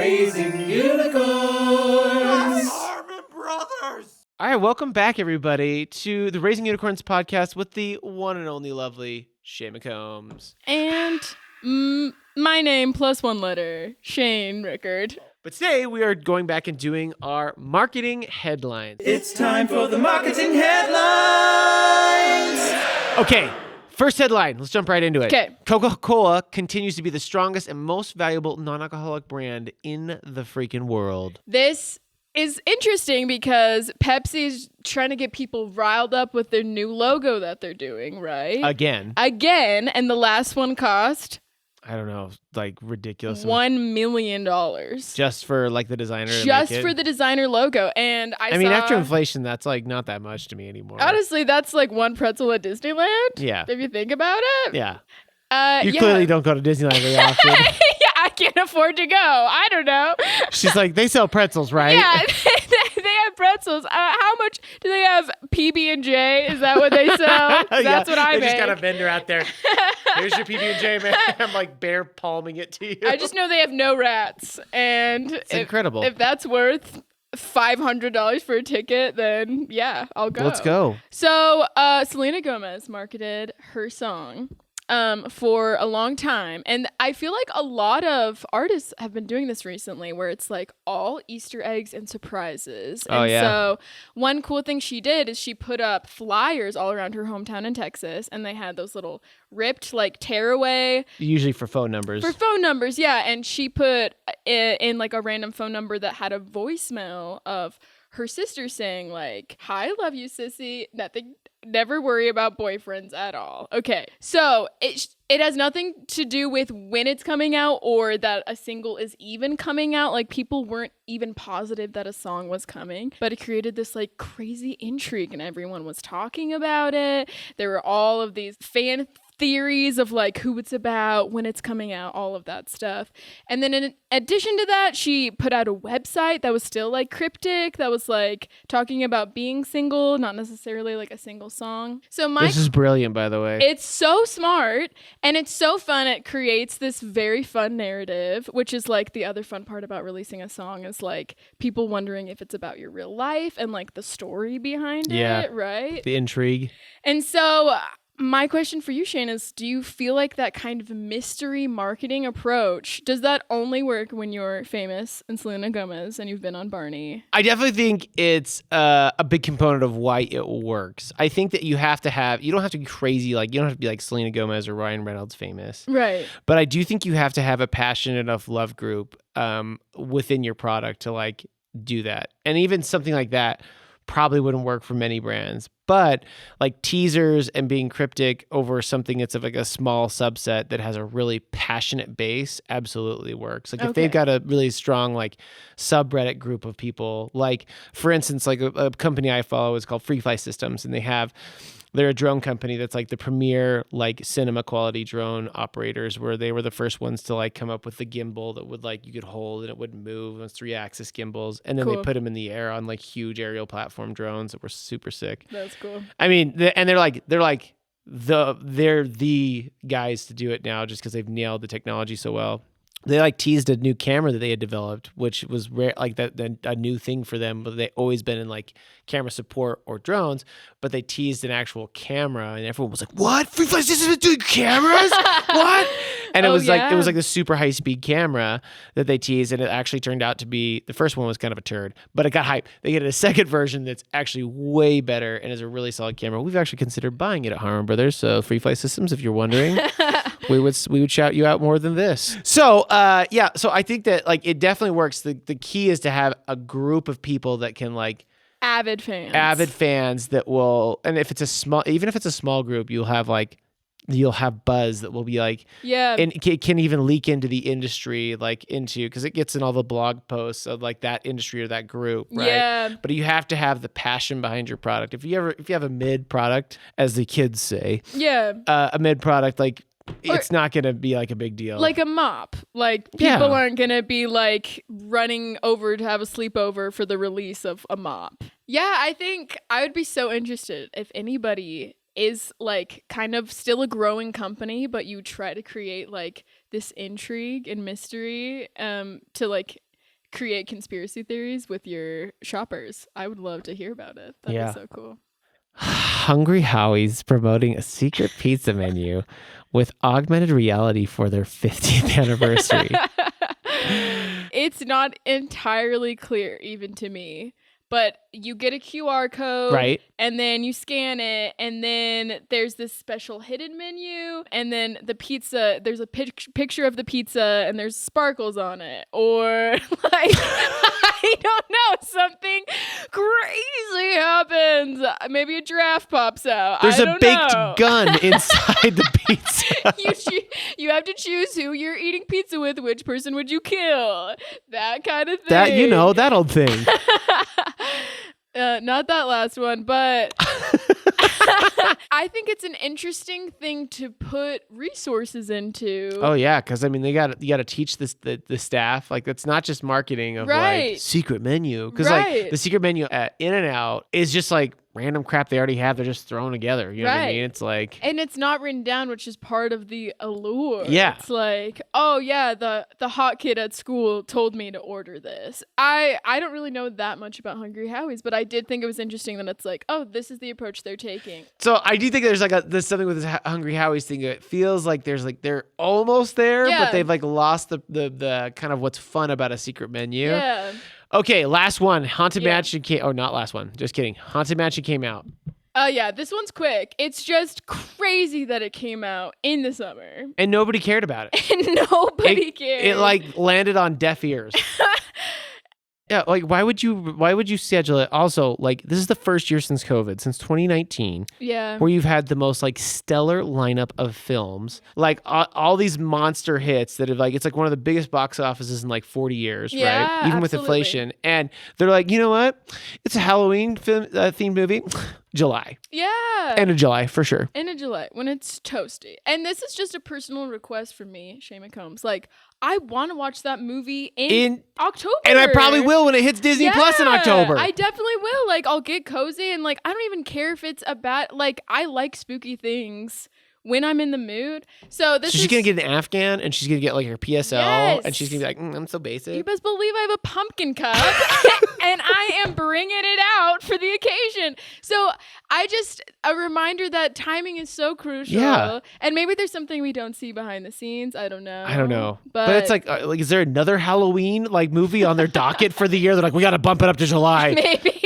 Raising Unicorns! Harmon Brothers! All right, welcome back, everybody, to the Raising Unicorns podcast with the one and only lovely Shae Gomez. And my name plus one letter, Shane Rickard. But today we are going back and doing our marketing headlines. It's time for the marketing headlines! Okay, first headline. Let's jump right into it. Okay. Coca-Cola continues to be the strongest and most valuable non-alcoholic brand in the freaking world. This is interesting because Pepsi's trying to get people riled up with their new logo that they're doing, right? Again, and the last one cost I don't know, like ridiculous. $1 million. Just for like the designer. Just for the designer logo. And I mean, after inflation, that's like not that much to me anymore. Honestly, that's like one pretzel at Disneyland. Yeah. If you think about it. Yeah. You clearly don't go to Disneyland very often. Yeah, I can't afford to go. I don't know. She's like, they sell pretzels, right? Yeah, they have pretzels. How much do they have? PB&J? Is that what they sell? That's what I They make. just got a vendor out there. Here's your PB&J, man. I'm like bear palming it to you. I just know they have no rats, and It's incredible. If that's worth $500 for a ticket, then yeah, I'll go. Let's go. So, Salena Gomez marketed her song for a long time. And I feel like a lot of artists have been doing this recently where it's like all Easter eggs and surprises. So one cool thing she did is she put up flyers all around her hometown in Texas, and they had those little ripped like tearaway. Usually for phone numbers. Yeah. And she put in like a random phone number that had a voicemail of her sister saying like, "Hi, love you, sissy. Nothing. Never worry about boyfriends at all." Okay, so it has nothing to do with when it's coming out or that a single is even coming out. Like, people weren't even positive that a song was coming, but it created this like crazy intrigue and everyone was talking about it. There were all of these fan theories of like who it's about, when it's coming out, all of that stuff. And then in addition to that, she put out a website that was still like cryptic, that was like talking about being single, not necessarily like a single song. So this is brilliant, by the way. It's so smart and it's so fun. It creates this very fun narrative, which is like the other fun part about releasing a song is like people wondering if it's about your real life and like the story behind it, right? The intrigue. And so my question for you, Shane, is do you feel like that kind of mystery marketing approach, does that only work when you're famous and Salena Gomez and you've been on Barney? I definitely think it's a big component of why it works. I think that you don't have to be crazy, like you don't have to be like Salena Gomez or Ryan Reynolds famous. Right. But I do think you have to have a passionate enough love group within your product to like do that. And even something like that probably wouldn't work for many brands, but like teasers and being cryptic over something that's of like a small subset that has a really passionate base absolutely works. Like if they've got a really strong like subreddit group of people, like for instance, like a company I follow is called Free Fly Systems, and they're a drone company that's like the premier like cinema quality drone operators, where they were the first ones to like come up with the gimbal that would like you could hold and it wouldn't move. It was 3-axis gimbals, and then they put them in the air on like huge aerial platform drones that were super sick. That's cool. I mean, they're the guys to do it now just because they've nailed the technology so well. They like teased a new camera that they had developed, which was rare, like a new thing for them. But they always been in like camera support or drones, but they teased an actual camera, and everyone was like, "What? Free Fly Systems is doing cameras? What?" And it was like the super high speed camera that they teased, and it actually turned out to be, the first one was kind of a turd, but it got hyped. They get a second version that's actually way better and is a really solid camera. We've actually considered buying it at Harmon Brothers, so Free Fly Systems, if you're wondering. We would shout you out more than this. So so I think that like it definitely works. The key is to have a group of people that can like Avid fans that will, and if it's even if it's a small group, you'll have buzz that will be like, and it can even leak into the industry, like because it gets in all the blog posts of like that industry or that group, right? Yeah. But you have to have the passion behind your product. If you have a mid product, as the kids say, a mid product, like it's not going to be like a big deal. Like a mop. Like people aren't going to be like running over to have a sleepover for the release of a mop. Yeah, I think I would be so interested if anybody is like kind of still a growing company, but you try to create like this intrigue and mystery to like create conspiracy theories with your shoppers. I would love to hear about it. That'd be so cool. Hungry Howie's promoting a secret pizza menu with augmented reality for their 50th anniversary. It's not entirely clear even to me, but you get a QR code, right? And then you scan it, and then there's this special hidden menu, and then the pizza, there's a picture of the pizza, and there's sparkles on it, or like I don't know, something crazy happens. Maybe a giraffe pops out. There's a baked gun inside the pizza. You have to choose who you're eating pizza with. Which person would you kill? That kind of thing. That old thing. Not that last one, but I think it's an interesting thing to put resources into. Oh yeah, because I mean, you got to teach this the staff, like it's not just marketing of like secret menu, because like the secret menu at In-N-Out is just like random crap they already have. They're just thrown together. You know what I mean? It's like, and it's not written down, which is part of the allure. Yeah, it's like, oh yeah, the hot kid at school told me to order this. I don't really know that much about Hungry Howie's, but I did think it was interesting that it's like, oh, this is the approach they're taking. So I do think there's something with this Hungry Howie's thing. It feels like they're almost there, but they've like lost the kind of what's fun about a secret menu. Yeah. Okay, last one. Haunted Mansion came. Oh, not last one. Just kidding. Haunted Mansion came out. Yeah, this one's quick. It's just crazy that it came out in the summer. And nobody cared about it. And nobody cared. It like landed on deaf ears. Yeah, like why would you schedule it? Also, like this is the first year since COVID, since 2019. Yeah. Where you've had the most like stellar lineup of films, like all these monster hits that have like it's like one of the biggest box offices in like 40 years, right? Even with inflation, and they're like, you know what? It's a Halloween film themed movie. July. Yeah. End of July, for sure. End of July, when it's toasty. And this is just a personal request from me, Shane and Combs. Like, I want to watch that movie in October. And I probably will when it hits Disney Plus in October. I definitely will. Like, I'll get cozy and, like, I don't even care if it's like, I like spooky things when I'm in the mood. So she's going to get an Afghan and she's going to get like her PSL and she's going to be like, I'm so basic. You best believe I have a pumpkin cup and I am bringing it out for the occasion. So a reminder that timing is so crucial. Yeah. And maybe there's something we don't see behind the scenes. I don't know. But it's like, is there another Halloween like movie on their docket for the year? They're like, we got to bump it up to July. Maybe.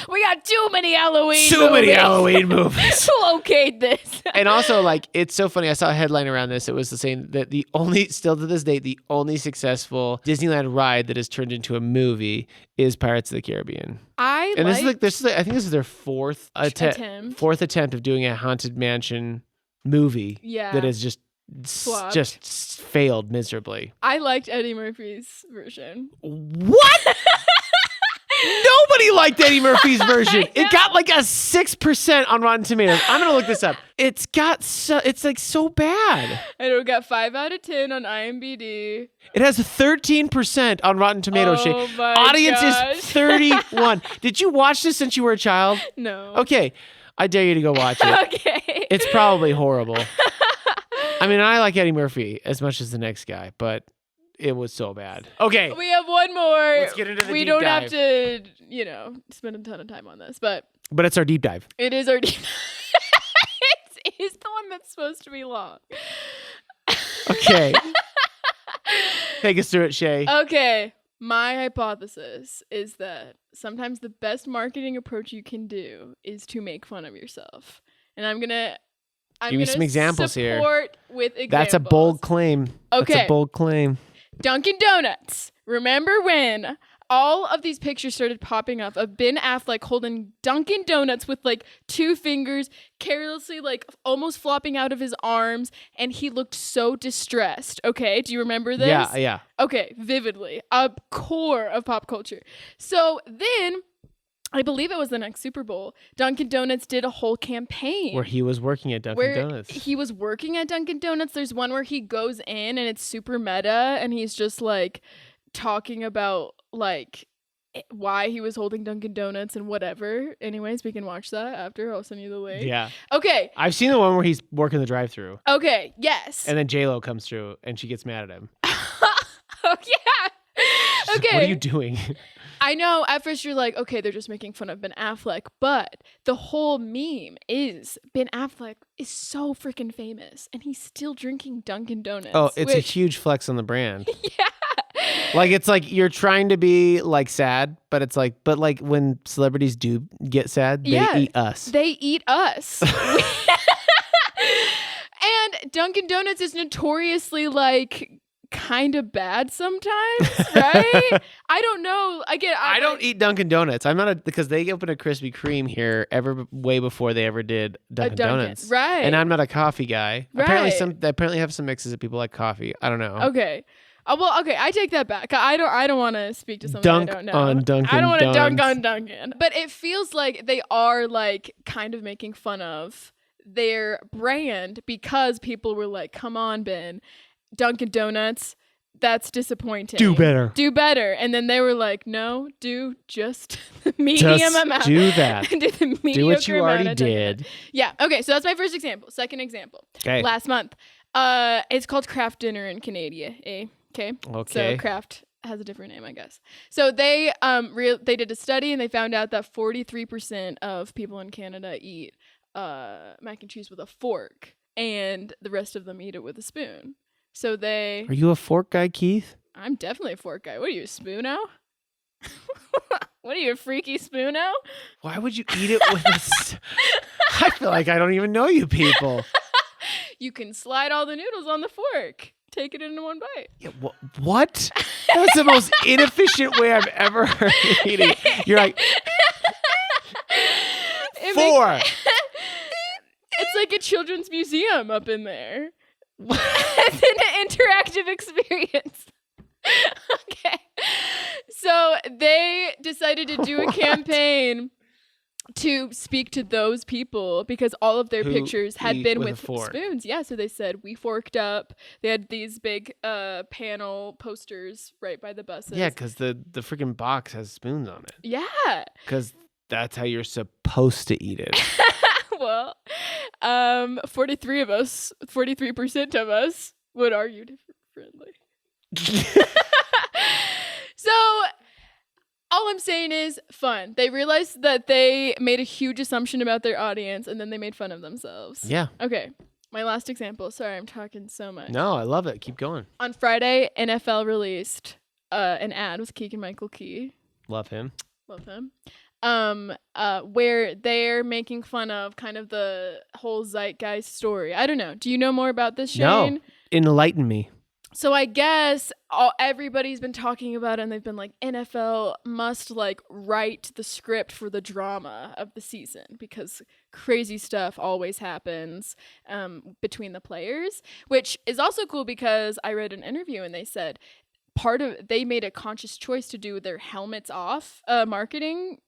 We got too many Halloween movies. Locate this. And also, like, it's so funny. I saw a headline around this. It was saying that still to this day, the only successful Disneyland ride that has turned into a movie is Pirates of the Caribbean. I think this is their fourth attempt of doing a Haunted Mansion movie. Yeah. That has just failed miserably. I liked Eddie Murphy's version. What? Nobody liked Eddie Murphy's version. It got like a 6% on Rotten Tomatoes. I'm gonna look this up. It's like so bad. I know it got 5 out of 10 on IMDb. It has 13% on Rotten Tomatoes. Oh my Audience gosh. is 31. Did you watch this since you were a child? No. Okay, I dare you to go watch it. Okay. It's probably horrible. I mean, I like Eddie Murphy as much as the next guy, but it was so bad. Okay. We have one more. Let's get into the We deep don't dive. have to, spend a ton of time on this, but it's our deep dive. It is our deep It's the one that's supposed to be long. Okay. Take us through it, Shae. Okay. My hypothesis is that sometimes the best marketing approach you can do is to make fun of yourself. And I'm going to give me some examples here. With examples. That's a bold claim. Okay. That's a bold claim. Dunkin' Donuts. Remember when all of these pictures started popping up of Ben Affleck holding Dunkin' Donuts with like 2 fingers, carelessly like almost flopping out of his arms, and he looked so distressed. Okay, do you remember this? Yeah. Okay, vividly. A core of pop culture. So then, I believe it was the next Super Bowl, Dunkin' Donuts did a whole campaign. Where he was working at Dunkin' Donuts. He was working at Dunkin' Donuts. There's one where he goes in and it's super meta and he's just like talking about like why he was holding Dunkin' Donuts and whatever. Anyways, we can watch that after. I'll send you the link. Yeah. Okay. I've seen the one where he's working the drive-thru. Okay, yes. And then J-Lo comes through and she gets mad at him. Oh, yeah. Okay. What are you doing? I know at first you're like, okay, they're just making fun of Ben Affleck, but the whole meme is Ben Affleck is so freaking famous and he's still drinking Dunkin' Donuts. Oh, it's a huge flex on the brand. Yeah. Like, it's like you're trying to be like sad, but it's like, but like when celebrities do get sad, they eat us. They eat us. And Dunkin' Donuts is notoriously like kind of bad sometimes, right? I don't know. Again, I don't eat Dunkin' Donuts. I'm not because they opened a Krispy Kreme here way before they ever did Dunkin' Donuts, right? And I'm not a coffee guy. Right. They apparently have some mixes that people like coffee. I don't know. Okay. Well, okay, I take that back. I don't want to speak to something I don't know. On Dunkin' I don't want to dunk Donuts. on Dunkin'. But it feels like they are like kind of making fun of their brand because people were like, "Come on, Ben, Dunkin' Donuts, that's disappointing. Do better. Do better." And then they were like, "No, do just the medium amount. Do that. do the mediocre Do what you amount already of Dunkin'." did. Yeah. Okay, so that's my first example. Second example. Okay. Last month. It's called Kraft Dinner in Canada. Okay. Okay. So Kraft has a different name, I guess. So they they did a study and they found out that 43% of people in Canada eat mac and cheese with a fork, and the rest of them eat it with a spoon. So they. Are you a fork guy, Keith? I'm definitely a fork guy. What are you, a spoon-o? What are you, a freaky spoon-o? Why would you eat it with a... I feel like I don't even know you people. You can slide all the noodles on the fork. Take it into one bite. Yeah, what? That's the most inefficient way I've ever heard of eating. You're like, four. It's like a children's museum up in there. It's an interactive experience. Okay. So they decided to do a campaign to speak to those people because all of their Who pictures had eat been with a with fork. spoons. Yeah, so they said we forked up. They had these big panel posters right by the buses. Yeah, because the freaking box has spoons on it. Yeah. Because that's how you're supposed to eat it. Well, 43% of us would argue differently. So all I'm saying is fun. They realized that they made a huge assumption about their audience and then they made fun of themselves. Yeah. Okay. My last example. Sorry, I'm talking so much. No, I love it. Keep going. On Friday, NFL released an ad with Keegan-Michael Key. Love him. Love him. Where they're making fun of kind of the whole zeitgeist story. I don't know. Do you know more about this, Shane? No. Enlighten me. So I guess everybody's been talking about it and they've been like, NFL must like write the script for the drama of the season because crazy stuff always happens between the players, which is also cool because I read an interview and they said they made a conscious choice to do their helmets off marketing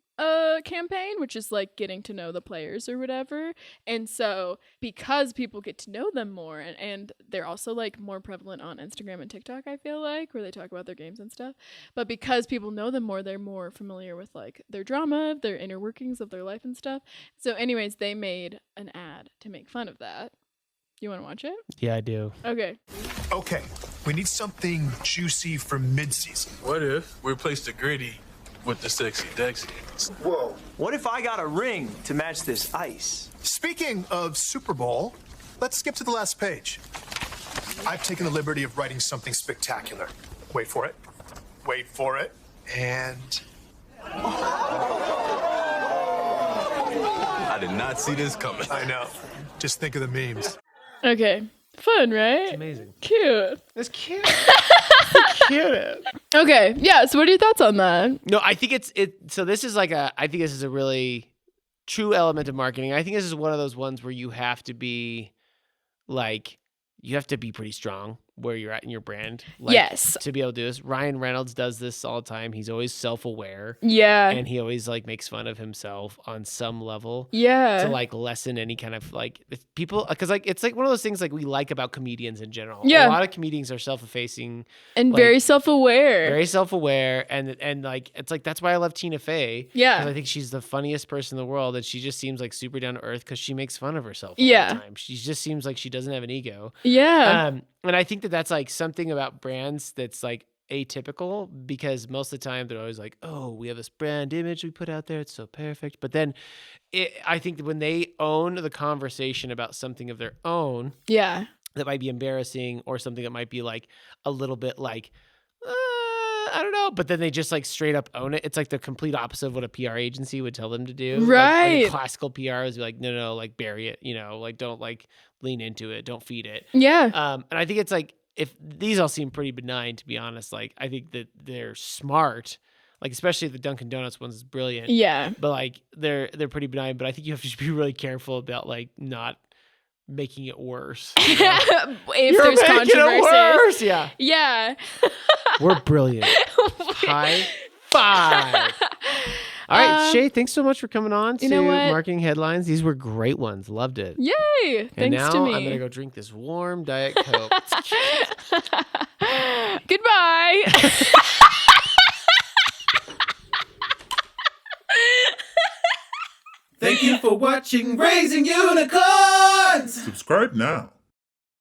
campaign, which is like getting to know the players or whatever. And so because people get to know them more and they're also like more prevalent on Instagram and TikTok, I feel like, where they talk about their games and stuff. But because people know them more, they're more familiar with like their drama, their inner workings of their life and stuff. So anyways, they made an ad to make fun of that. You want to watch it? Yeah, I do. Okay. Okay, we need something juicy for mid-season. What if we replace the gritty with the sexy Dexy? Whoa. What if I got a ring to match this ice? Speaking of Super Bowl, let's skip to the last page. I've taken the liberty of writing something spectacular. Wait for it. Wait for it. And... I did not see this coming. I know. Just think of the memes. Okay. Fun, right? It's amazing. Cute. It's cute. Cute. Okay. Yeah. So what are your thoughts on that? No, I think so this is like I think this is a really true element of marketing. I think this is one of those ones where you have to be pretty strong where you're at in your brand. Yes. To be able to do this. Ryan Reynolds does this all the time. He's always self-aware. Yeah. And he always like makes fun of himself on some level. Yeah. To like lessen any kind of like people, because like it's like one of those things like we like about comedians in general. Yeah. A lot of comedians are self-effacing and like, very self-aware. very self-aware, and like it's like that's why I love Tina Fey. Yeah. Because I think she's the funniest person in the world, and she just seems like super down to earth because she makes fun of herself all the time. She just seems like she doesn't have an ego. Yeah. And I think that that's like something about brands that's like atypical because most of the time they're always like, oh, we have this brand image we put out there. It's so perfect. But then I think that when they own the conversation about something of their own Yeah. that might be embarrassing or something that might be like a little bit like, I don't know. But then they just like straight up own it. It's like the complete opposite of what a PR agency would tell them to do. Right. Like classical PR is like, no, like bury it, like don't like lean into it. Don't feed it. Yeah. And I think it's like, if these all seem pretty benign, to be honest, like I think that they're smart, like especially the Dunkin' Donuts ones is brilliant. Yeah. But like they're pretty benign, but I think you have to be really careful about like not making it worse. If You're there's making it controversy. worse. Yeah. Yeah. We're brilliant. High five. All right, Shae, thanks so much for coming on to know what? Marketing Headlines. These were great ones. Loved it. Yay. And Thanks now to me. I'm going to go drink this warm Diet Coke. Goodbye. Thank you for watching Raising Unicorns! Subscribe now.